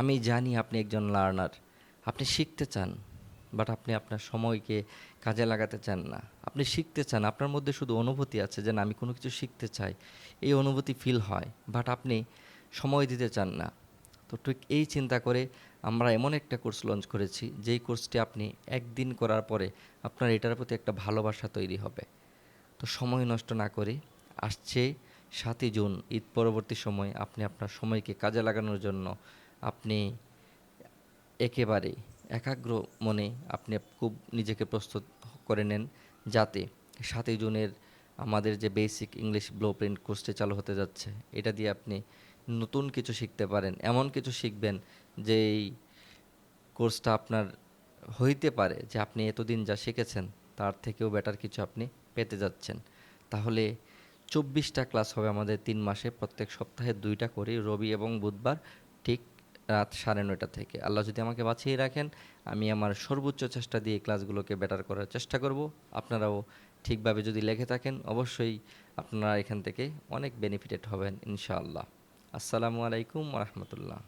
আমি জানি আপনি একজন লার্নার। আপনি শিখতে চান, বাট আপনি আপনার সময়কে কাজে লাগাতে চান না। আপনি শিখতে চান, আপনার মধ্যে শুধু অনুভূতি আছে যে না আমি কোনো কিছু শিখতে চাই। এই অনুভূতি ফিল হয়, বাট আপনি সময় দিতে চান না। তো ঠিক এই চিন্তা করে আমরা এমন একটা কোর্স লঞ্চ করেছি, যেই কোর্সটি আপনি একদিন করার পরে আপনার এটার প্রতি একটা ভালোবাসা তৈরি হবে। তো সময় নষ্ট না করে আসছে ৭ই জুন ঈদ পরবর্তী সময় আপনি আপনার সময়কে কাজে লাগানোর জন্য আপনি একেবারে একাগ্র মনে আপনি খুব নিজেকে প্রস্তুত করে নেন, যাতে ৭ই জুনের আমাদের যে বেসিক ইংলিশ ব্লুপ্রিন্ট কোর্সটি চালু হতে যাচ্ছে, এটা দিয়ে আপনি নতুন কিছু শিখতে পারেন। এমন কিছু শিখবেন যেই কোর্সটা আপনার হইতে পারে যে আপনি এতদিন যা শিখেছেন তার থেকেও বেটার কিছু আপনি পেতে যাচ্ছেন। তাহলে 24টা ক্লাস হবে আমাদের 3 মাসে, প্রত্যেক সপ্তাহে 2টা করে, রবি এবং বুধবার, ঠিক রাত 9:30 থেকে। আল্লাহ যদি আমাকে বাঁচিয়ে রাখেন, আমি আমার সর্বোচ্চ চেষ্টা দিয়ে ক্লাসগুলোকে বেটার করার চেষ্টা করব। আপনারাও ঠিকভাবে যদি লেগে থাকেন, অবশ্যই আপনারা এখান থেকে অনেক বেনিফিটেড হবেন ইনশাআল্লাহ। আসসালামু আলাইকুম রহমতুল্লাহ।